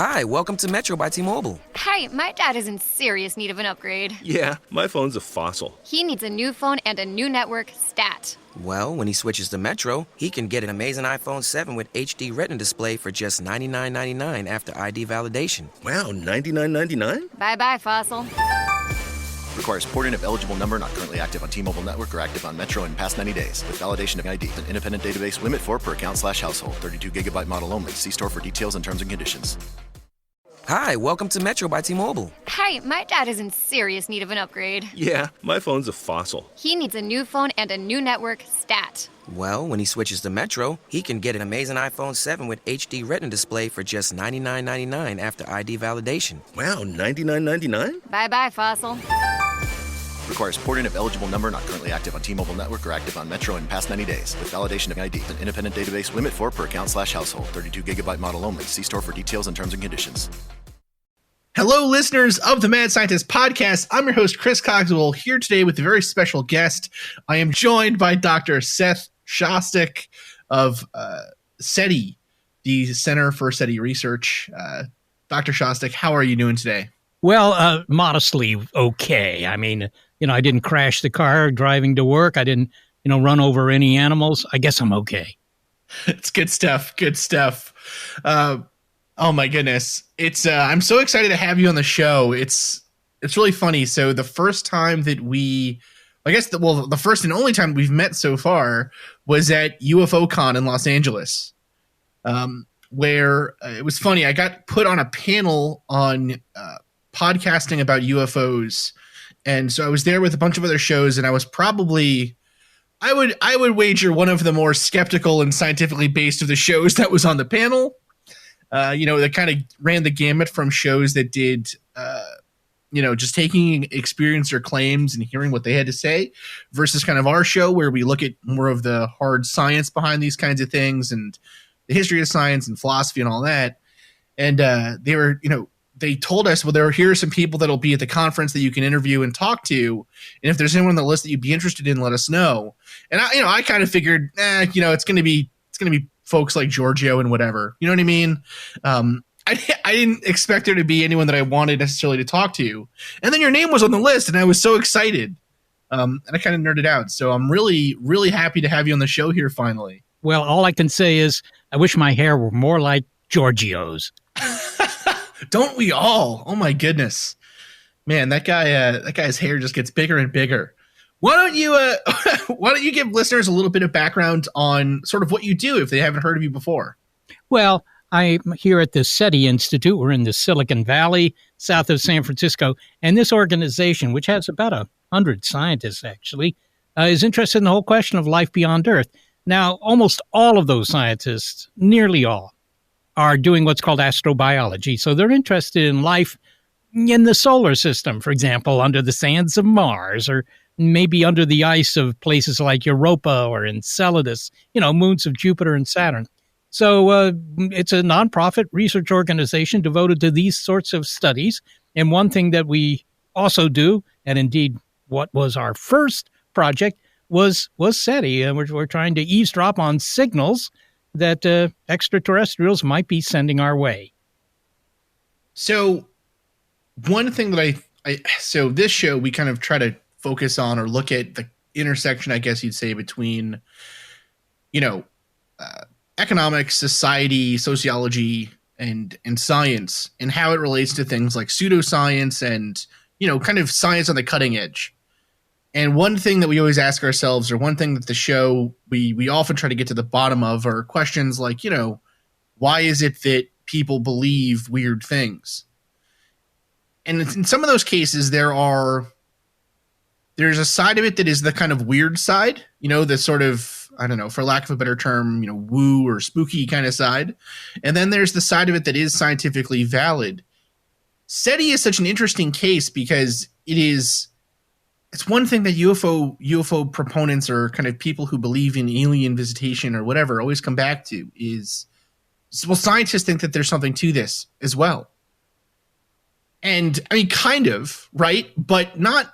Hi, welcome to Metro by T-Mobile. Hi, my dad is in serious need of an upgrade. Yeah, my phone's a fossil. He needs a new phone and a new network stat. Well, when he switches to Metro, he can get an amazing iPhone 7 with HD Retina display for just $99.99 after ID validation. Wow, $99.99? Bye-bye, fossil. Requires porting of eligible number not currently active on T-Mobile network or active on Metro in past 90 days. With validation of ID. An independent database limit for per account/household. 32 gigabyte model only. See store for details and terms and conditions. Hi, welcome to Metro by T-Mobile. Hi, my dad is in serious need of an upgrade. Yeah, my phone's a fossil. He needs a new phone and a new network stat. Well, when he switches to Metro, he can get an amazing iPhone 7 with HD Retina display for just $99.99 after ID validation. Wow, $99.99? Bye-bye, fossil. Requires porting of eligible number not currently active on T-Mobile network or active on Metro in past 90 days. With validation of ID. An independent database limit for per account/household. 32 gigabyte model only. See store for details and terms and conditions. Hello, listeners of the Mad Scientist Podcast. I'm your host, Chris Cogswell, here today with a very special guest. I am joined by Dr. Seth Shostak of SETI, the Center for SETI Research. Dr. Shostak, how are you doing today? Well, modestly okay. I mean, I didn't crash the car driving to work. I didn't, run over any animals. I guess I'm okay. It's good stuff. Good stuff. Oh my goodness. It's I'm so excited to have you on the show. It's really funny. So the first time that the first and only time we've met so far was at UFOCon in Los Angeles, where it was funny. I got put on a panel on podcasting about UFOs. And so I was there with a bunch of other shows, and I was probably, I would wager, one of the more skeptical and scientifically based of the shows that was on the panel. That kind of ran the gamut from shows that did, just taking experiencer claims and hearing what they had to say versus kind of our show where we look at more of the hard science behind these kinds of things and the history of science and philosophy and all that. And they were, they told us, well, here are some people that'll be at the conference that you can interview and talk to. And if there's anyone on the list that you'd be interested in, let us know. And I kind of figured, it's going to be folks like Giorgio and whatever. You know what I mean? I didn't expect there to be anyone that I wanted necessarily to talk to. And then your name was on the list, and I was so excited. And I kind of nerded out. So I'm really, really happy to have you on the show here finally. Well, all I can say is I wish my hair were more like Giorgio's. Don't we all? Oh my goodness, man! That guy's hair just gets bigger and bigger. Why don't you give listeners a little bit of background on sort of what you do if they haven't heard of you before? Well, I'm here at the SETI Institute. We're in the Silicon Valley, south of San Francisco, and this organization, which has about 100 scientists actually, is interested in the whole question of life beyond Earth. Now, almost all of those scientists, nearly all, are doing what's called astrobiology. So they're interested in life in the solar system, for example, under the sands of Mars, or maybe under the ice of places like Europa or Enceladus, moons of Jupiter and Saturn. So it's a nonprofit research organization devoted to these sorts of studies. And one thing that we also do, and indeed what was our first project, was SETI. And we're trying to eavesdrop on signals that extraterrestrials might be sending our way. So one thing that so this show, we kind of try to focus on or look at the intersection, I guess you'd say, between, economics, society, sociology, and science, and how it relates to things like pseudoscience and, kind of science on the cutting edge. And one thing that we always ask ourselves, or one thing that the show we often try to get to the bottom of, are questions like, why is it that people believe weird things? And in some of those cases, there's a side of it that is the kind of weird side, the sort of, I don't know, for lack of a better term, woo or spooky kind of side. And then there's the side of it that is scientifically valid. SETI is such an interesting case because it's one thing that UFO proponents or kind of people who believe in alien visitation or whatever always come back to is, well, scientists think that there's something to this as well. And I mean, kind of, right? But not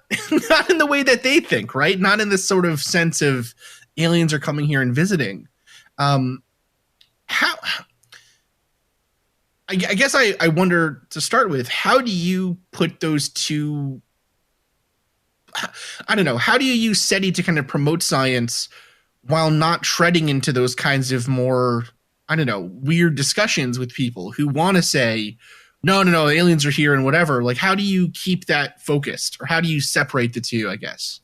in the way that they think, right? Not in this sort of sense of aliens are coming here and visiting. How I guess I wonder, to start with, how do you put those two? I don't know. How do you use SETI to kind of promote science while not treading into those kinds of more, I don't know, weird discussions with people who want to say, no, aliens are here and whatever? Like, how do you keep that focused, or how do you separate the two, I guess?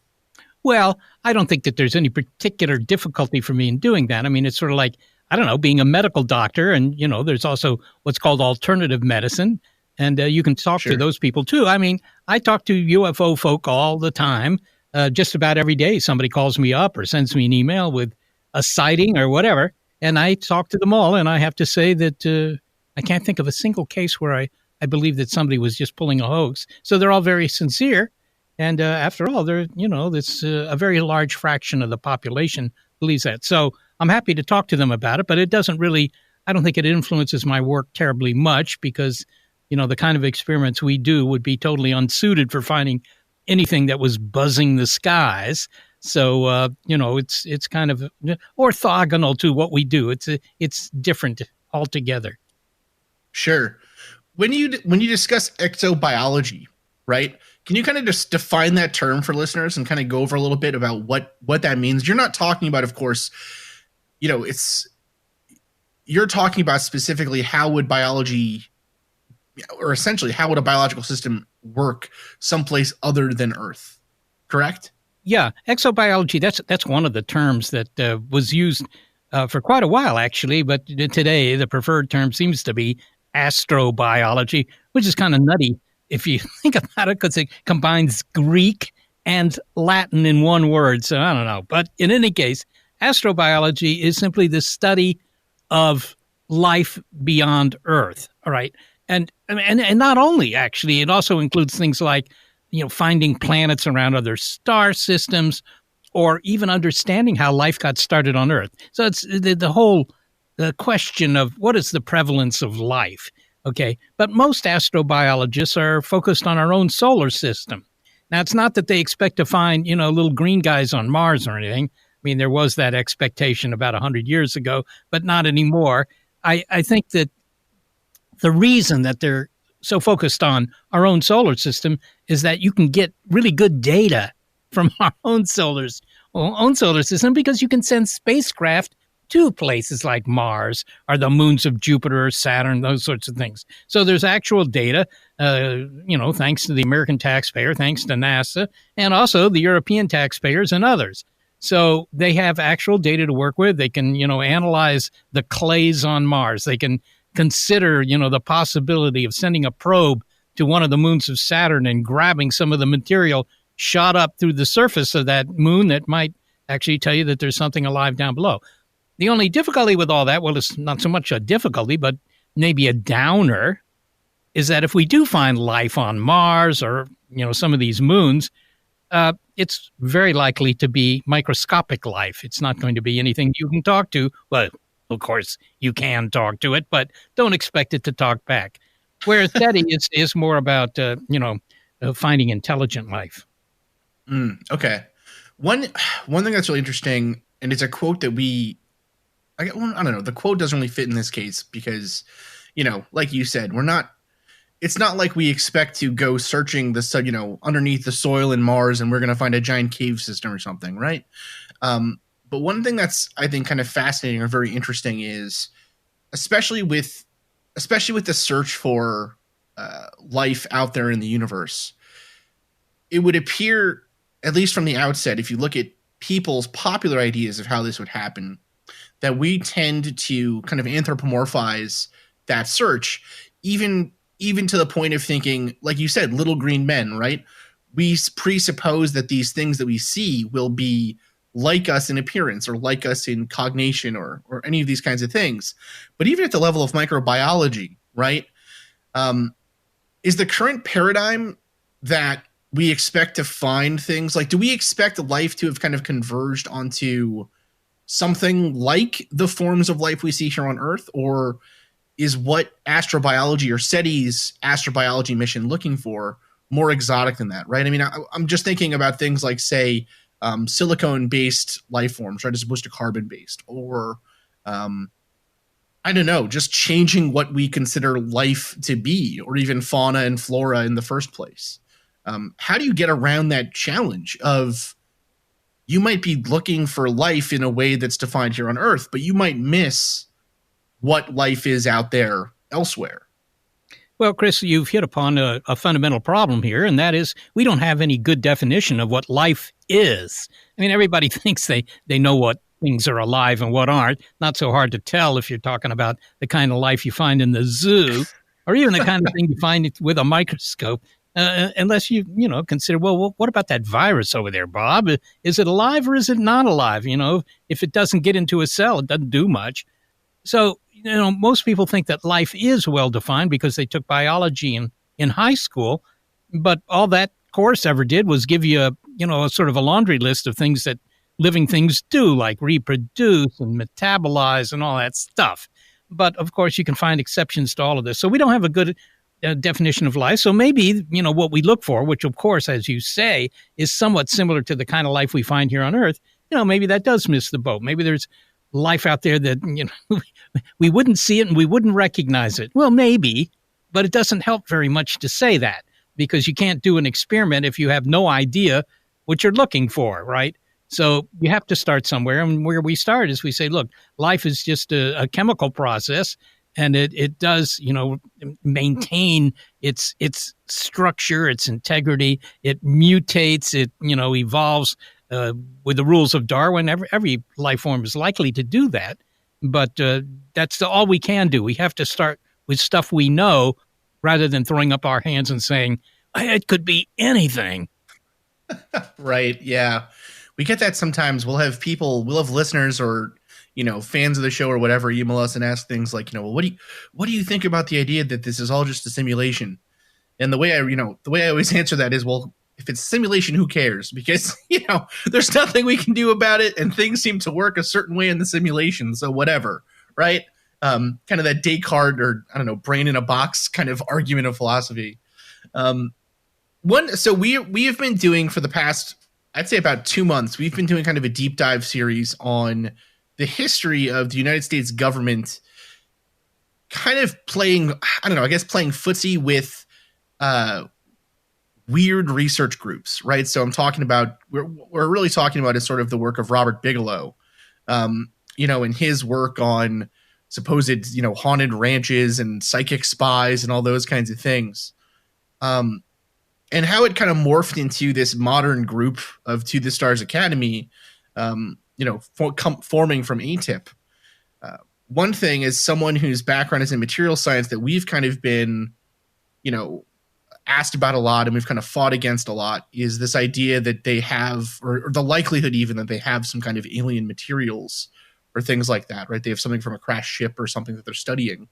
Well, I don't think that there's any particular difficulty for me in doing that. I mean, it's sort of like, I don't know, being a medical doctor, and, there's also what's called alternative medicine, and you can talk to those people too. I mean, I talk to UFO folk all the time. Just about every day somebody calls me up or sends me an email with a sighting or whatever, and I talk to them all, and I have to say that I can't think of a single case where I believe that somebody was just pulling a hoax. So they're all very sincere. And after all, it's a very large fraction of the population believes that. So I'm happy to talk to them about it, but it doesn't really, I don't think it influences my work terribly much, because, the kind of experiments we do would be totally unsuited for finding anything that was buzzing the skies. So, it's kind of orthogonal to what we do. It's different altogether. Sure. When you discuss exobiology, right? Can you kind of just define that term for listeners and kind of go over a little bit about what that means? You're not talking about, of course, you're talking about specifically how would biology, or essentially how would a biological system work someplace other than Earth, correct? Yeah, exobiology, that's one of the terms that was used for quite a while, actually, but today the preferred term seems to be astrobiology, which is kind of nutty if you think about it, because it combines Greek and Latin in one word. So I don't know. But in any case, astrobiology is simply the study of life beyond Earth. All right. And not only, actually, it also includes things like, finding planets around other star systems, or even understanding how life got started on Earth. So it's the whole question of what is the prevalence of life. Okay, but most astrobiologists are focused on our own solar system. Now, it's not that they expect to find, little green guys on Mars or anything. I mean, there was that expectation about 100 years ago, but not anymore. I think that the reason that they're so focused on our own solar system is that you can get really good data from our own solar system, because you can send spacecraft to places like Mars or the moons of Jupiter or Saturn, those sorts of things. So there's actual data, thanks to the American taxpayer, thanks to NASA, and also the European taxpayers and others. So they have actual data to work with. They can, analyze the clays on Mars. They can consider, the possibility of sending a probe to one of the moons of Saturn and grabbing some of the material shot up through the surface of that moon that might actually tell you that there's something alive down below. The only difficulty with all that, well, it's not so much a difficulty, but maybe a downer, is that if we do find life on Mars or, some of these moons, it's very likely to be microscopic life. It's not going to be anything you can talk to. Well, of course, you can talk to it, but don't expect it to talk back. Whereas SETI is more about, finding intelligent life. Okay. One thing that's really interesting, and it's a quote that I don't know, the quote doesn't really fit in this case because, like you said, it's not like we expect to go searching underneath the soil in Mars and we're going to find a giant cave system or something, right? But one thing that's, I think, kind of fascinating or very interesting is, especially with the search for life out there in the universe, it would appear, at least from the outset, if you look at people's popular ideas of how this would happen, that we tend to kind of anthropomorphize that search, even to the point of thinking, like you said, little green men, right? We presuppose that these things that we see will be like us in appearance or like us in cognition or any of these kinds of things. But even at the level of microbiology, right? Is the current paradigm that we expect to find things like, do we expect life to have kind of converged onto something like the forms of life we see here on Earth? Or is what astrobiology or SETI's astrobiology mission looking for more exotic than that, right? I mean, I'm just thinking about things like, say, silicone-based life forms, right, as opposed to carbon-based, or I don't know, just changing what we consider life to be, or even fauna and flora in the first place. How do you get around that challenge of you might be looking for life in a way that's defined here on Earth, but you might miss what life is out there elsewhere? Well, Chris, you've hit upon a fundamental problem here, and that is we don't have any good definition of what life is. I mean, everybody thinks they know what things are alive and what aren't. Not so hard to tell if you're talking about the kind of life you find in the zoo or even the kind of thing you find with a microscope, unless you consider, well, what about that virus over there, Bob? Is it alive or is it not alive? If it doesn't get into a cell, it doesn't do much. So, most people think that life is well-defined because they took biology in high school, but all that course ever did was give you a sort of a laundry list of things that living things do, like reproduce and metabolize and all that stuff. But, of course, you can find exceptions to all of this. So we don't have a good definition of life. So maybe, what we look for, which, of course, as you say, is somewhat similar to the kind of life we find here on Earth, maybe that does miss the boat. Maybe there's life out there that, we wouldn't see it and we wouldn't recognize it. Well, maybe, but it doesn't help very much to say that, because you can't do an experiment if you have no idea what you're looking for, right? So you have to start somewhere. And where we start is we say, look, life is just a chemical process, and it does, maintain its structure, its integrity. It mutates, it, evolves with the rules of Darwin. Every life form is likely to do that. But that's all we can do. We have to start with stuff we know rather than throwing up our hands and saying, it could be anything. Right. Yeah. We get that sometimes. We'll have listeners or, fans of the show or whatever email us and ask things like, well, what do you think about the idea that this is all just a simulation? And the way I always answer that is, well, if it's simulation, who cares? Because, there's nothing we can do about it, and things seem to work a certain way in the simulation. So whatever, right? Kind of that Descartes or, I don't know, brain in a box kind of argument of philosophy. So we have been doing for the past, I'd say about 2 months, we've been doing kind of a deep dive series on the history of the United States government kind of playing footsie with weird research groups, right? So I'm talking about, we're really talking about is sort of the work of Robert Bigelow, and his work on supposed, haunted ranches and psychic spies and all those kinds of things. And how it kind of morphed into this modern group of To the Stars Academy, forming from ATIP. One thing is, someone whose background is in material science that we've kind of been, asked about a lot and we've kind of fought against a lot, is this idea that they have, or the likelihood even that they have some kind of alien materials or things like that, right? They have something from a crashed ship or something that they're studying.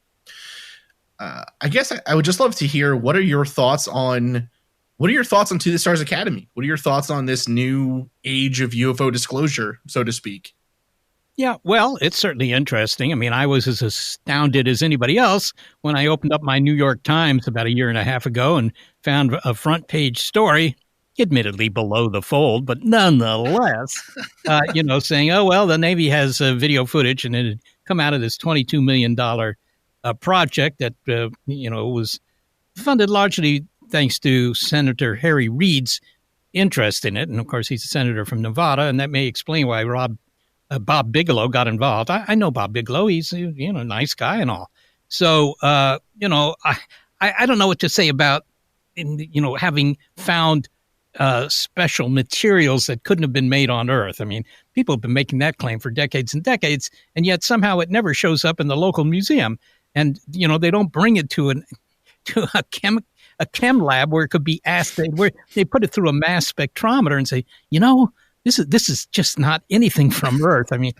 I guess I would just love to hear, what are your thoughts on To the Stars Academy? What are your thoughts on this new age of UFO disclosure, so to speak? Yeah, well, it's certainly interesting. I mean, I was as astounded as anybody else when I opened up my New York Times about a year and a half ago and found a front page story, admittedly below the fold, but nonetheless, saying, oh, well, the Navy has video footage, and it had come out of this $22 million project that, was funded largely thanks to Senator Harry Reid's interest in it. And, of course, he's a senator from Nevada, and that may explain why Bob Bigelow got involved. I know Bob Bigelow. He's, a nice guy and all. So, I don't know what to say about, having found special materials that couldn't have been made on Earth. I mean, people have been making that claim for decades and decades, and yet somehow it never shows up in the local museum. And, they don't bring it to a chem lab where it could be asked, where they put it through a mass spectrometer and say, this is just not anything from Earth. I mean,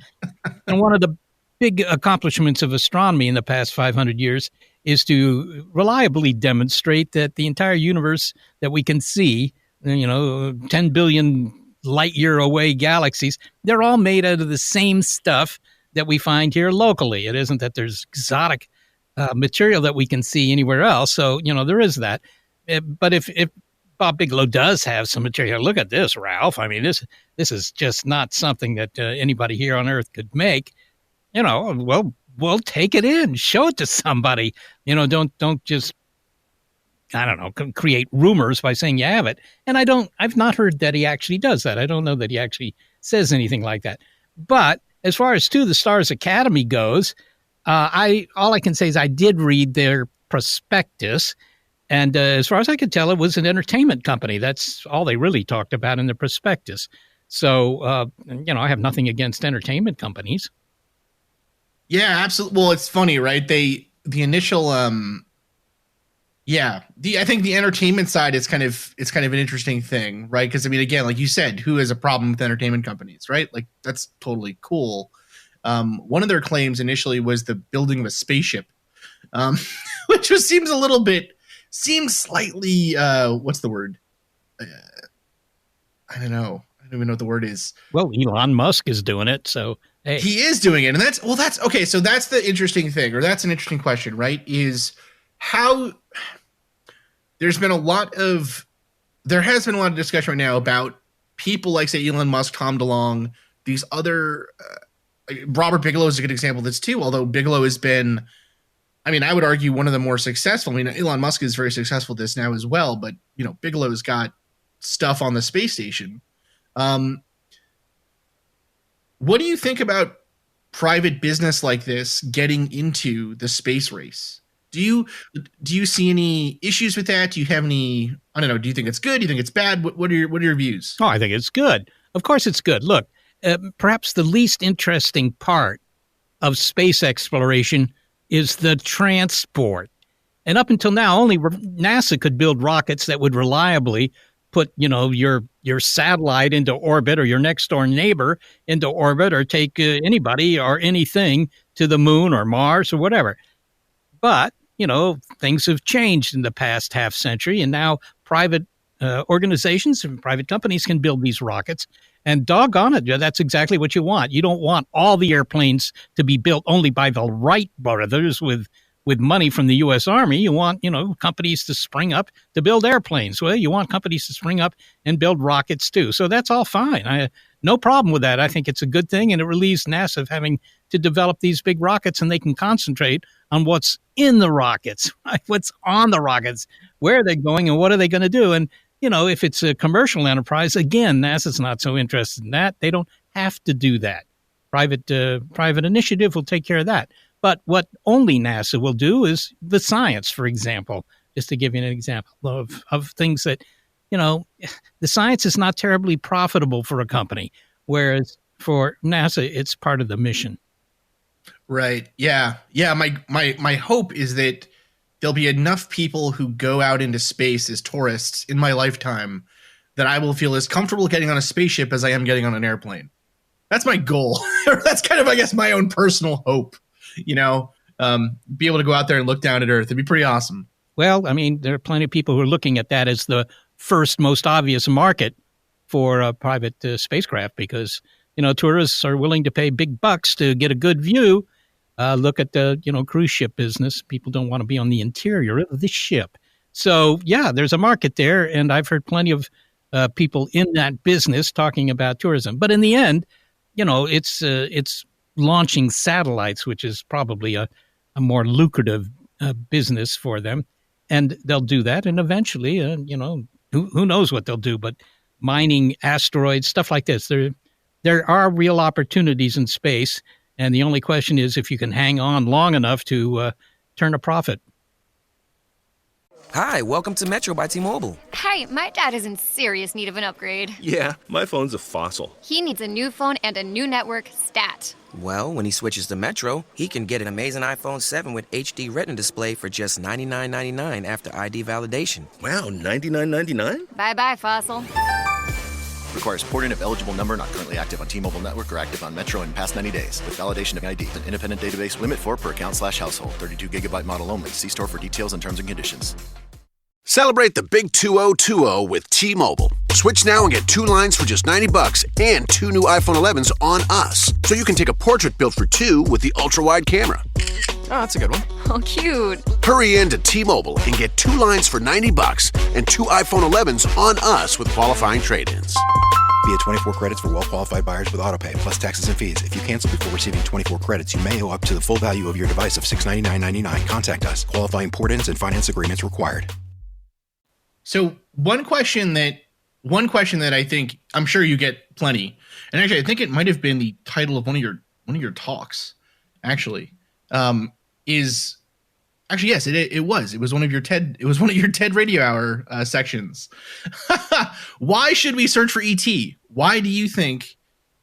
and one of the big accomplishments of astronomy in the past 500 years is to reliably demonstrate that the entire universe that we can see, 10 billion light year away galaxies, they're all made out of the same stuff that we find here locally. It isn't that there's exotic material that we can see anywhere else. So, there is that. But if Bob Bigelow does have some material, look at this, Ralph. I mean, this is just not something that anybody here on Earth could make. Well, well, take it in, show it to somebody. Don't just, I don't know, create rumors by saying you have it. And I've not heard that he actually does that. I don't know that he actually says anything like that. But as far as To the Stars Academy goes, all I can say is I did read their prospectus. And as far as I could tell, it was an entertainment company. That's all they really talked about in the prospectus. So, I have nothing against entertainment companies. Yeah, absolutely. Well, it's funny, right? The initial, I think the entertainment side is kind of an interesting thing, right? Because I mean, again, like you said, who has a problem with entertainment companies, right? Like that's totally cool. One of their claims initially was the building of a spaceship, which seems slightly, what's the word? I don't know. I don't even know what the word is. Well, Elon Musk is doing it, so hey. He is doing it, and that's okay. So that's the interesting thing, or that's an interesting question, right? Is how there has been a lot of discussion right now about people like, say, Elon Musk, Tom DeLonge, these other. Robert Bigelow is a good example of this too. Although Bigelow has been, I mean, I would argue one of the more successful. I mean, Elon Musk is very successful at this now as well, but Bigelow's got stuff on the space station. What do you think about private business like this getting into the space race? Do you see any issues with that? Do you have any? I don't know. Do you think it's good? Do you think it's bad? What are your views? Oh, I think it's good. Of course, it's good. Look, perhaps the least interesting part of space exploration is the transport. And up until now, only NASA could build rockets that would reliably put, your satellite into orbit, or your next door neighbor into orbit, or take anybody or anything to the moon or Mars or whatever. But, things have changed in the past half century, and now private organizations and private companies can build these rockets. And doggone it, that's exactly what you want. You don't want all the airplanes to be built only by the Wright brothers with money from the U.S. Army. You want, companies to spring up to build airplanes. Well, you want companies to spring up and build rockets too. So that's all fine. No problem with that. I think it's a good thing, and it relieves NASA of having to develop these big rockets, and they can concentrate on what's in the rockets, right? What's on the rockets, where are they going, and what are they going to do? And if it's a commercial enterprise, again, NASA's not so interested in that. They don't have to do that. Private initiative will take care of that. But what only NASA will do is the science, for example, just to give you an example of things that, the science is not terribly profitable for a company, whereas for NASA, it's part of the mission. Right. Yeah. Yeah. My hope is that there'll be enough people who go out into space as tourists in my lifetime that I will feel as comfortable getting on a spaceship as I am getting on an airplane. That's my goal. That's kind of, I guess, my own personal hope, be able to go out there and look down at Earth. It'd be pretty awesome. Well, I mean, there are plenty of people who are looking at that as the first, most obvious market for a private spacecraft because, tourists are willing to pay big bucks to get a good view. Look at the, cruise ship business. People don't want to be on the interior of the ship. So, yeah, there's a market there. And I've heard plenty of people in that business talking about tourism. But in the end, it's launching satellites, which is probably a more lucrative business for them. And they'll do that. And eventually, who knows what they'll do. But mining asteroids, stuff like this, there are real opportunities in space. And the only question is if you can hang on long enough to turn a profit. Hi, welcome to Metro by T-Mobile. Hi, my dad is in serious need of an upgrade. Yeah, my phone's a fossil. He needs a new phone and a new network stat. Well, when he switches to Metro, he can get an amazing iPhone 7 with HD Retina display for just $99.99 after ID validation. Wow, $99.99? Bye-bye, Fossil. Requires porting of eligible number not currently active on T-Mobile network or active on Metro in past 90 days. With validation of ID. An independent database limit 4 per account/household. 32 gigabyte model only. See store for details and terms and conditions. Celebrate the big 2020 with T-Mobile. Switch now and get 2 lines for just $90 and 2 new iPhone 11s on us. So you can take a portrait built for 2 with the ultra-wide camera. Oh, that's a good one. Oh, cute. Hurry in to T-Mobile and get 2 lines for $90 and 2 iPhone 11s on us with qualifying trade-ins. Via 24 credits for well-qualified buyers with autopay, plus taxes and fees. If you cancel before receiving 24 credits, you may owe up to the full value of your device of $699.99. Contact us. Qualifying port-ins and finance agreements required. So one question that I think, I'm sure you get plenty, and actually I think it might have been the title of one of your talks, actually, is actually, yes, it was one of your TED Radio Hour sections. Why should we search for ET? Why do you think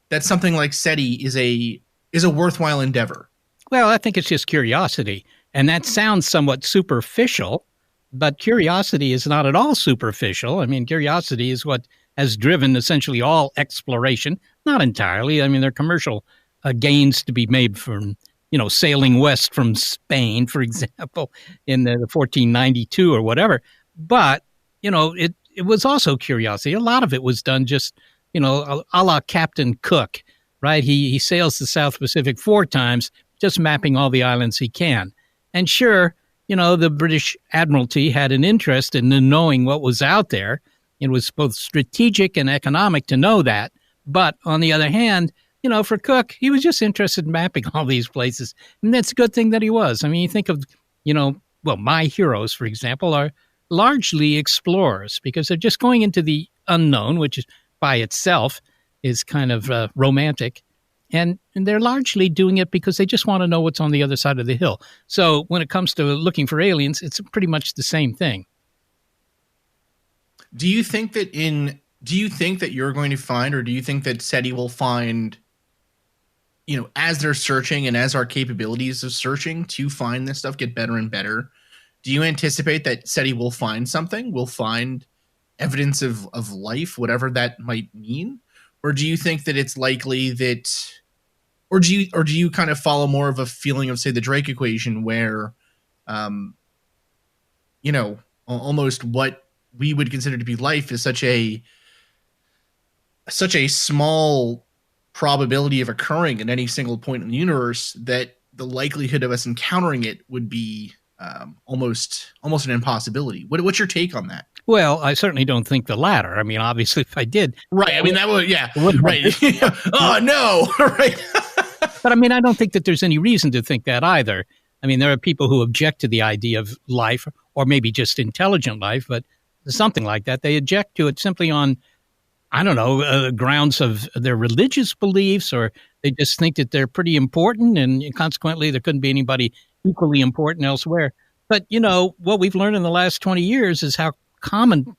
that something like SETI is a worthwhile endeavor? Well, I think it's just curiosity, and that sounds somewhat superficial, but curiosity is not at all superficial. I mean, curiosity is what has driven essentially all exploration. Not entirely. I mean, there are commercial gains to be made from, sailing west from Spain, for example, in the 1492 or whatever. But, it was also curiosity. A lot of it was done just, a la Captain Cook, right? He sails the South Pacific 4 times, just mapping all the islands he can. And sure, the British Admiralty had an interest in knowing what was out there. It was both strategic and economic to know that. But on the other hand, for Cook, he was just interested in mapping all these places. And that's a good thing that he was. I mean, you think of, my heroes, for example, are largely explorers because they're just going into the unknown, which is by itself is kind of romantic. And they're largely doing it because they just want to know what's on the other side of the hill. So when it comes to looking for aliens, it's pretty much the same thing. Do you think that you're going to find, or do you think that SETI will find, as they're searching and as our capabilities of searching to find this stuff get better and better, do you anticipate that SETI will find something, will find evidence of life, whatever that might mean? Or do you think that it's likely that, or do you kind of follow more of a feeling of, say, the Drake equation, where, almost what we would consider to be life is such a small probability of occurring at any single point in the universe that the likelihood of us encountering it would be almost an impossibility. What's your take on that? Well, I certainly don't think the latter. I mean, obviously, if I did, right? I mean, that would, yeah, right. Oh no, right. But I mean, I don't think that there's any reason to think that either. I mean, there are people who object to the idea of life, or maybe just intelligent life, but something like that. They object to it simply on, I don't know, grounds of their religious beliefs, or they just think that they're pretty important, and consequently, there couldn't be anybody equally important elsewhere. But, what we've learned in the last 20 years is how common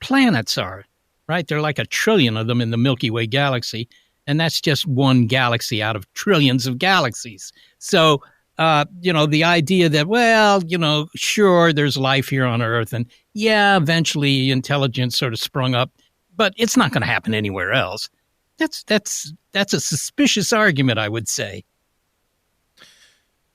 planets are, right? There are like 1 trillion of them in the Milky Way galaxy, and that's just one galaxy out of trillions of galaxies. So, the idea that, sure, there's life here on Earth, and yeah, eventually intelligence sort of sprung up, but it's not going to happen anywhere else. That's a suspicious argument, I would say.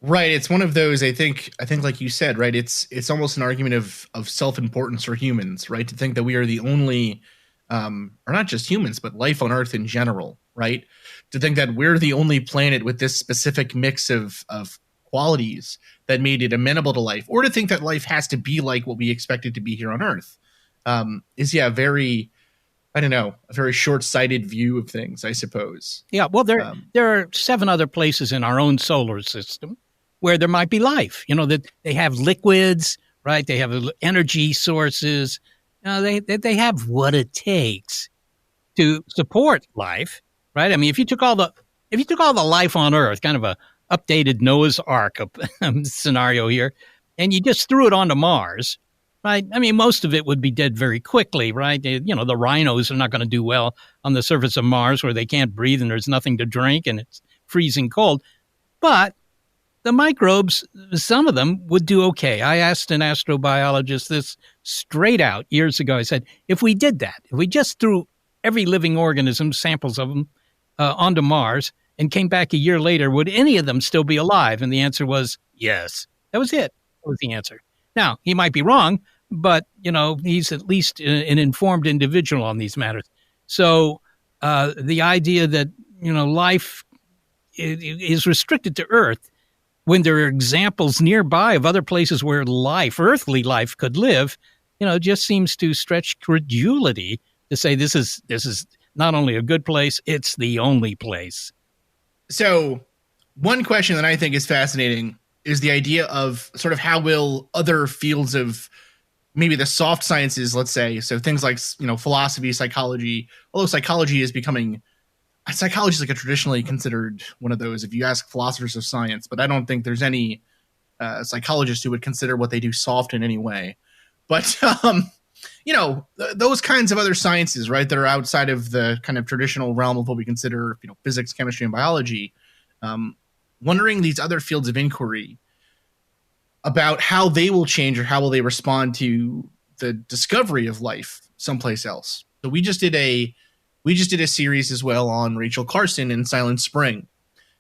Right. It's one of those, I think like you said, right, it's almost an argument of self-importance for humans, right? To think that we are the only, or not just humans, but life on Earth in general, right? To think that we're the only planet with this specific mix of qualities that made it amenable to life, or to think that life has to be like what we expect it to be here on Earth, is a very short-sighted view of things, I suppose. Yeah, well, there are 7 other places in our own solar system where there might be life, that they have liquids, right? They have energy sources. They have what it takes to support life, right? I mean, if you took all the life on Earth, kind of a updated Noah's Ark scenario here, and you just threw it onto Mars, right? I mean, most of it would be dead very quickly, right? The rhinos are not going to do well on the surface of Mars where they can't breathe and there's nothing to drink and it's freezing cold. But the microbes, some of them would do okay. I asked an astrobiologist this straight out years ago. I said, if we did that, if we just threw every living organism, samples of them, onto Mars and came back a year later, would any of them still be alive? And the answer was yes. That was it. That was the answer. Now, he might be wrong, but, he's at least an informed individual on these matters. So the idea that, life is restricted to Earth when there are examples nearby of other places where earthly life could live, just seems to stretch credulity to say this is not only a good place, it's the only place. So one question that I think is fascinating is the idea of sort of how will other fields of maybe the soft sciences, let's say, so things like, philosophy, psychology, although psychology is like a traditionally considered one of those if you ask philosophers of science, but I don't think there's any psychologists who would consider what they do soft in any way. But, those kinds of other sciences, right, that are outside of the kind of traditional realm of what we consider, physics, chemistry, and biology, wondering these other fields of inquiry about how they will change or how will they respond to the discovery of life someplace else. So we just did a series as well on Rachel Carson in Silent Spring,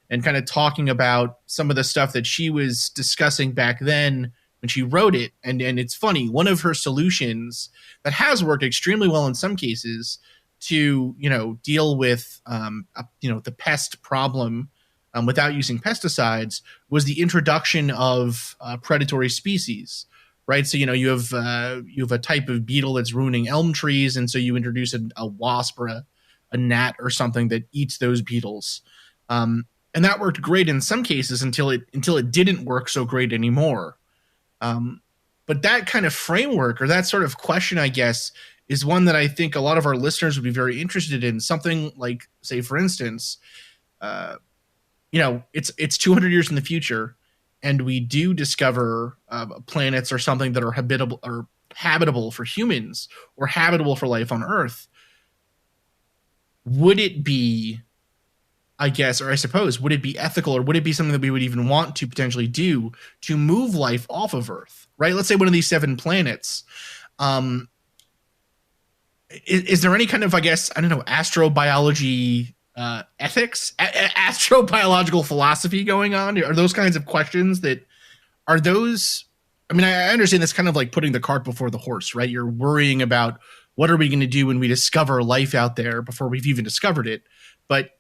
and kind of talking about some of the stuff that she was discussing back then when she wrote it. And it's funny, one of her solutions that has worked extremely well in some cases to, deal with, the pest problem without using pesticides was the introduction of predatory species, right? So, you have a type of beetle that's ruining elm trees. And so you introduce a wasp or a gnat or something that eats those beetles. And that worked great in some cases until it didn't work so great anymore. But that kind of framework or that sort of question, I guess, is one that I think a lot of our listeners would be very interested in. Something like, say, for instance, it's 200 years in the future, and we do discover planets or something that are habitable for humans or habitable for life on Earth. Would it be, I guess, or I suppose, would it be ethical or would it be something that we would even want to potentially do to move life off of Earth, right? Let's say one of these 7 planets. Is there any kind of, I guess, I don't know, astrobiology ethics, astrobiological philosophy going on? Are those kinds of questions I understand that's kind of like putting the cart before the horse, right? You're worrying about what are we going to do when we discover life out there before we've even discovered it. But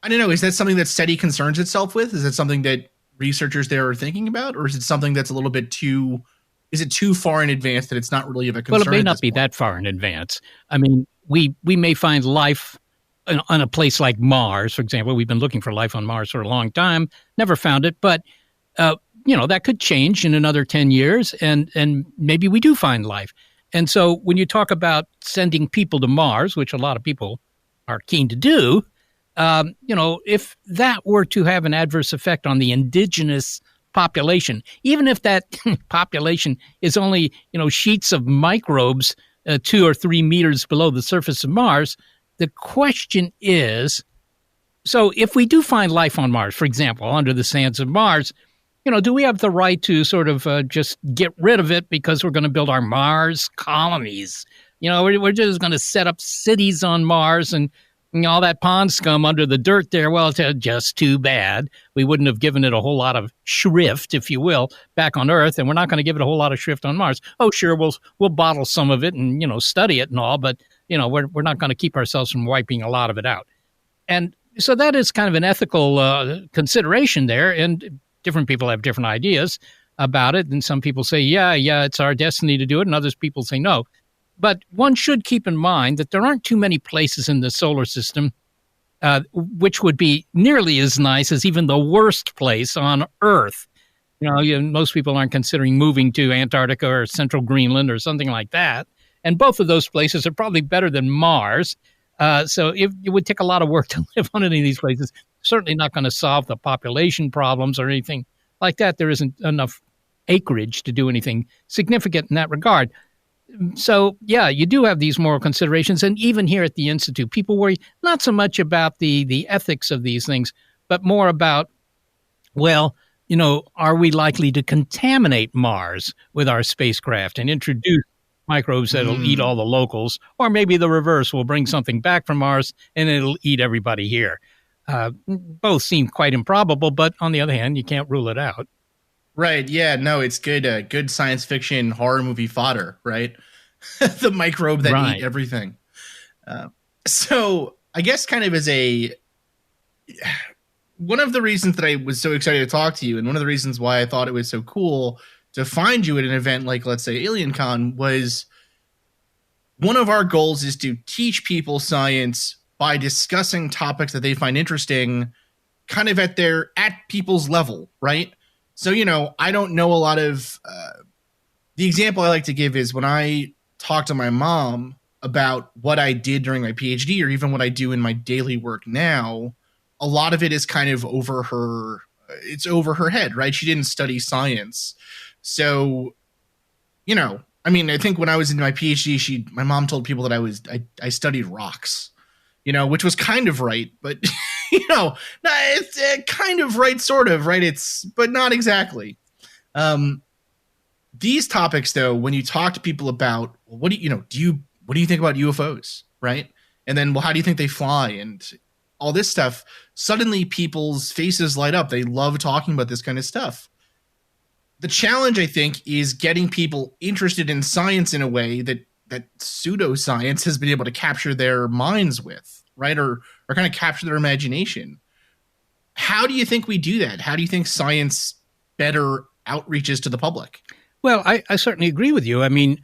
I don't know, is that something that SETI concerns itself with? Is it something that researchers there are thinking about? Or is it something that's a little bit too far in advance that it's not really of a concern? Well, it may not be that far in advance. I mean, we may find life on a place like Mars, for example. We've been looking for life on Mars for a long time, never found it, but that could change in another 10 years, and maybe we do find life. And so when you talk about sending people to Mars, which a lot of people are keen to do, if that were to have an adverse effect on the indigenous population, even if that population is only, sheets of microbes 2 or 3 meters below the surface of Mars, the question is, so if we do find life on Mars, for example, under the sands of Mars, do we have the right to sort of just get rid of it because we're going to build our Mars colonies? We're just going to set up cities on Mars and all that pond scum under the dirt there. Well, it's just too bad. We wouldn't have given it a whole lot of shrift, if you will, back on Earth, and we're not going to give it a whole lot of shrift on Mars. Oh, sure, we'll bottle some of it and, study it and all, but, we're not going to keep ourselves from wiping a lot of it out. And so that is kind of an ethical consideration there, and different people have different ideas about it. And some people say, yeah, it's our destiny to do it, and others people say no. But one should keep in mind that there aren't too many places in the solar system which would be nearly as nice as even the worst place on Earth. Most people aren't considering moving to Antarctica or central Greenland or something like that. And both of those places are probably better than Mars. So it would take a lot of work to live on any of these places. Certainly not going to solve the population problems or anything like that. There isn't enough acreage to do anything significant in that regard. So, yeah, you do have these moral considerations. And even here at the Institute, people worry not so much about the ethics of these things, but more about, are we likely to contaminate Mars with our spacecraft and introduce microbes that'll eat all the locals? Or maybe the reverse, will bring something back from Mars and it'll eat everybody here. Both seem quite improbable, but on the other hand, you can't rule it out. Right. Yeah. No, it's good science fiction horror movie fodder, right? The microbe that eat everything. So I guess kind of as one of the reasons that I was so excited to talk to you, and one of the reasons why I thought it was so cool to find you at an event like, let's say, AlienCon, was one of our goals is to teach people science by discussing topics that they find interesting, kind of at people's level, right? So, I don't know a lot of, the example I like to give is when I talk to my mom about what I did during my PhD or even what I do in my daily work now, a lot of it is kind of over her head, right? She didn't study science. So, I think when I was in my PhD, my mom told people that I studied rocks, which was kind of right, but it's kind of right, sort of right. But not exactly. These topics, though, when you talk to people about what do you think about UFOs, right? And then, well, how do you think they fly and all this stuff? Suddenly, people's faces light up. They love talking about this kind of stuff. The challenge, I think, is getting people interested in science in a way that pseudoscience has been able to capture their minds with, right? Or kind of capture their imagination. How do you think we do that? How do you think science better outreaches to the public? Well, I certainly agree with you. I mean,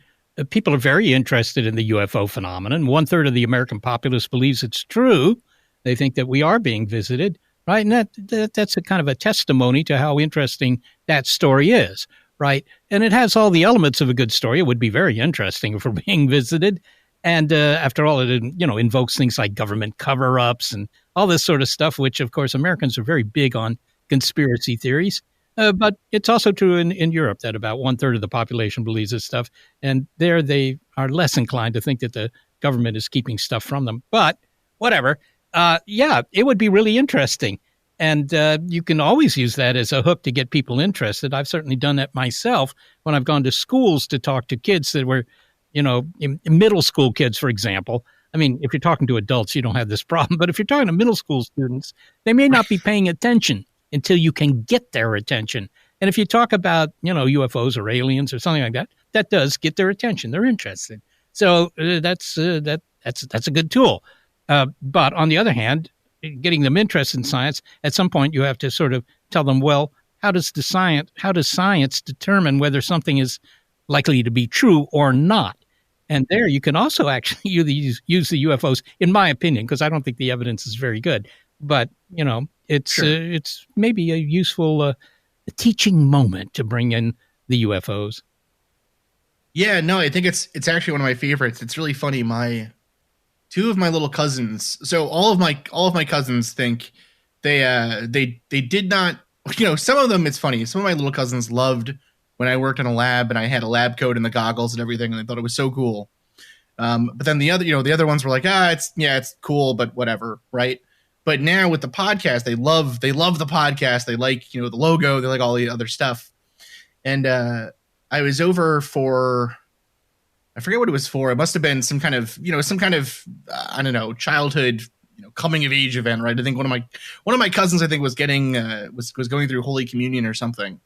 people are very interested in the UFO phenomenon. 1/3 of the American populace believes it's true. They think that we are being visited, right? And that's a kind of a testimony to how interesting that story is, right? And it has all the elements of a good story. It would be very interesting if we're being visited. And after all, it invokes things like government cover-ups and all this sort of stuff, which, of course, Americans are very big on conspiracy theories. But it's also true in Europe that about 1/3 of the population believes this stuff. And there they are less inclined to think that the government is keeping stuff from them. But whatever. It would be really interesting. And you can always use that as a hook to get people interested. I've certainly done that myself when I've gone to schools to talk to kids that were, in middle school kids, for example. I mean, if you're talking to adults, you don't have this problem. But if you're talking to middle school students, they may not be paying attention until you can get their attention. And if you talk about, UFOs or aliens or something like that, that does get their attention. They're interested. So that's a good tool. But on the other hand, getting them interested in science, at some point you have to sort of tell them, well, how does science determine whether something is likely to be true or not? And there you can also actually use the UFOs, in my opinion, because I don't think the evidence is very good. But, it's maybe a useful teaching moment to bring in the UFOs. Yeah, no, I think it's actually one of my favorites. It's really funny. Two of my little cousins. So all of my cousins think they did not. Some of them, it's funny. Some of my little cousins loved when I worked in a lab and I had a lab coat and the goggles and everything, and they thought it was so cool. But then the other ones were like, it's cool, but whatever, right? But now with the podcast, they love the podcast. They like, the logo. They like all the other stuff. And I was over for, I forget what it was for. It must have been some kind of I don't know, childhood, coming of age event, right? I think one of my cousins, I think, was getting was going through Holy Communion or something.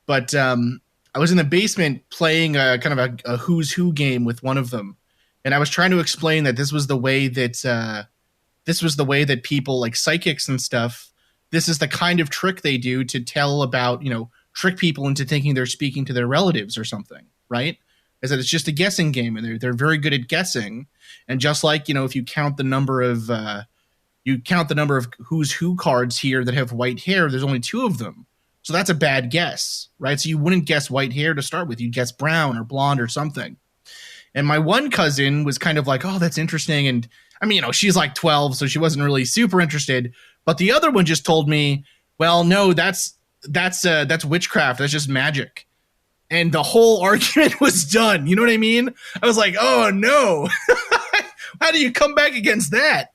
But I was in the basement playing kind of a who's who game with one of them, and I was trying to explain that this was the way that people like psychics and stuff. This is the kind of trick they do to tell about, trick people into thinking they're speaking to their relatives or something, right? Is that it's just a guessing game, and they're very good at guessing. And just like, if you count the number of who's who cards here that have white hair, there's only 2 of them. So that's a bad guess, right? So you wouldn't guess white hair to start with. You'd guess brown or blonde or something. And my one cousin was kind of like, oh, that's interesting. And I mean, she's like 12, so she wasn't really super interested. But the other one just told me, well, no, that's witchcraft. That's just magic. And the whole argument was done. You know what I mean? I was like, oh no, how do you come back against that?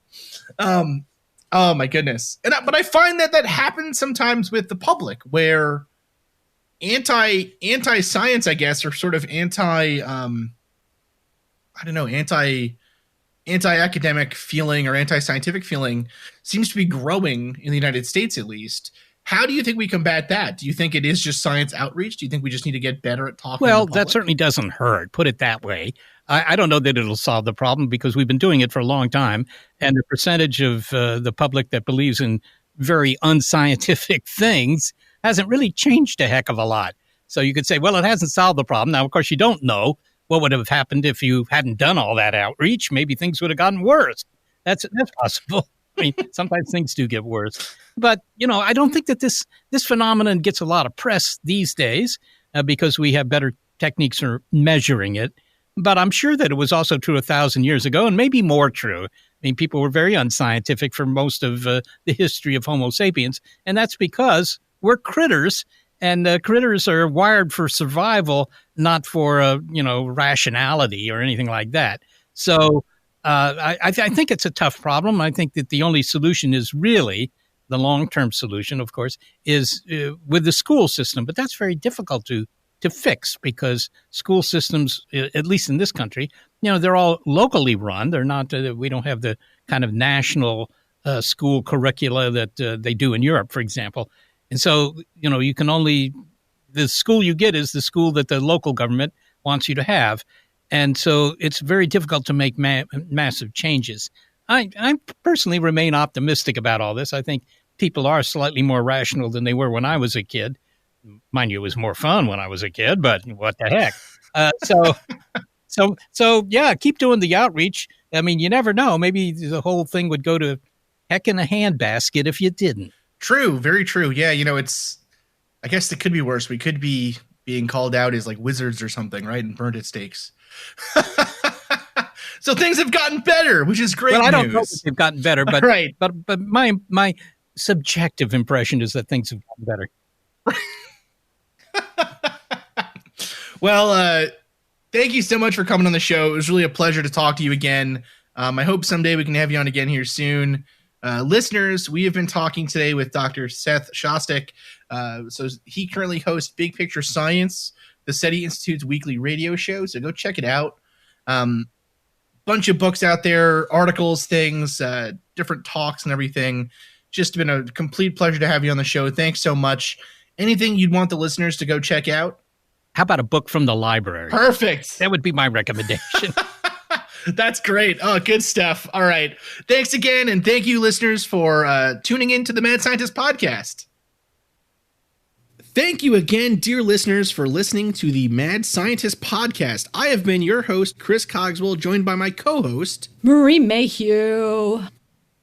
Oh my goodness. But I find that happens sometimes with the public, where anti-science, I guess, or sort of anti-academic feeling or anti-scientific feeling seems to be growing in the United States, at least. How do you think we combat that? Do you think it is just science outreach? Do you think we just need to get better at talking? Well, that certainly doesn't hurt. Put it that way. I don't know that it'll solve the problem, because we've been doing it for a long time, and the percentage of the public that believes in very unscientific things hasn't really changed a heck of a lot. So you could say, well, it hasn't solved the problem. Now, of course, you don't know what would have happened if you hadn't done all that outreach? Maybe things would have gotten worse. That's possible. I mean, sometimes things do get worse. But, I don't think that this phenomenon gets a lot of press these days because we have better techniques for measuring it. But I'm sure that it was also true 1,000 years ago, and maybe more true. I mean, people were very unscientific for most of the history of Homo sapiens, and that's because we're critters, and critters are wired for survival, not for, rationality or anything like that. So I think it's a tough problem. I think that the only solution is really, the long-term solution, of course, is with the school system, but that's very difficult to fix because school systems, at least in this country, they're all locally run. They're not, we don't have the kind of national school curricula that they do in Europe, for example. And so, you can only, the school you get is the school that the local government wants you to have. And so it's very difficult to make massive changes. I personally remain optimistic about all this. I think people are slightly more rational than they were when I was a kid. Mind you, it was more fun when I was a kid, but what the heck? So yeah, keep doing the outreach. I mean, you never know. Maybe the whole thing would go to heck in a handbasket if you didn't. True, very true. Yeah, I guess it could be worse. We could be being called out as like wizards or something, right? And burned at stakes. So things have gotten better, which is great news. I don't know if they've gotten better, but right. But my subjective impression is that things have gotten better. Well, thank you so much for coming on the show. It was really a pleasure to talk to you again. I hope someday we can have you on again here soon. Listeners, we have been talking today with Dr. Seth Shostak. So he currently hosts Big Picture Science, the SETI Institute's weekly radio show. So go check it out. Bunch of books out there, articles, things, different talks and everything. Just been a complete pleasure to have you on the show. Thanks so much. Anything you'd want the listeners to go check out? How about a book from the library? Perfect. That would be my recommendation. That's great. Oh, good stuff. All right. Thanks again. And thank you, listeners, for tuning in to the Mad Scientist Podcast. Thank you again, dear listeners, for listening to the Mad Scientist Podcast. I have been your host, Chris Cogswell, joined by my co-host, Marie Mayhew.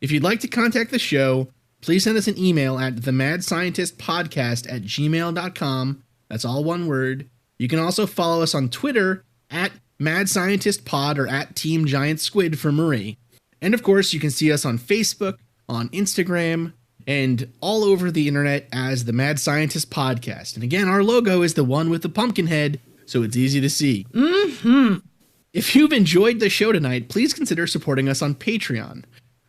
If you'd like to contact the show, please send us an email at themadscientistpodcast@gmail.com. That's all one word. You can also follow us on Twitter at Mad Scientist Pod or at Team Giant Squid for Marie. And of course, you can see us on Facebook, on Instagram, and all over the internet as the Mad Scientist Podcast. And again, our logo is the one with the pumpkin head, so it's easy to see. Mm-hmm. If you've enjoyed the show tonight, please consider supporting us on Patreon,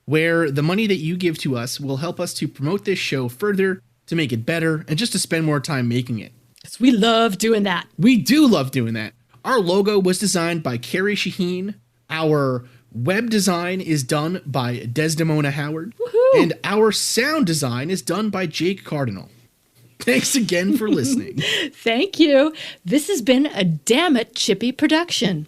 where the money that you give to us will help us to promote this show further, to make it better, and just to spend more time making it. Yes, we love doing that. We do love doing that. Our logo was designed by Carrie Shaheen. Our web design is done by Desdemona Howard. Woohoo! And our sound design is done by Jake Cardinal. Thanks again for listening. Thank you. This has been a Damn It Chippy production.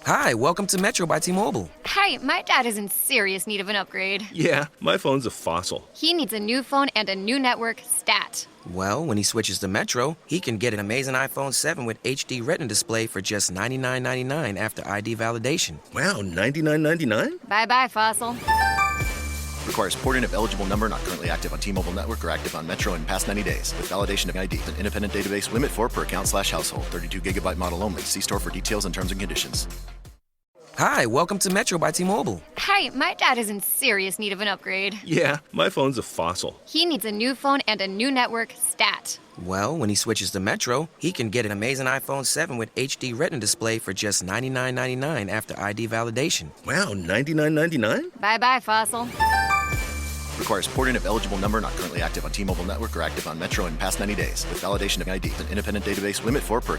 Hi, welcome to Metro by T-Mobile. Hi, my dad is in serious need of an upgrade. Yeah, my phone's a fossil. He needs a new phone and a new network stat. Well, when he switches to Metro, he can get an amazing iPhone 7 with HD Retina display for just $99.99 after ID validation. Wow, $99.99? Bye-bye, Fossil. Requires porting of eligible number not currently active on T-Mobile network or active on Metro in past 90 days with validation of ID. An independent database limit 4 per account/household. 32 gigabyte model only. See store for details and terms and conditions. Hi, welcome to Metro by T-Mobile. Hi, my dad is in serious need of an upgrade. Yeah, my phone's a fossil. He needs a new phone and a new network stat. Well, when he switches to Metro, he can get an amazing iPhone 7 with HD Retina display for just $99.99 after ID validation. Wow, $99.99? Bye-bye, fossil. Requires porting of eligible number not currently active on T-Mobile network or active on Metro in past 90 days with validation of ID. An independent database limit 4 per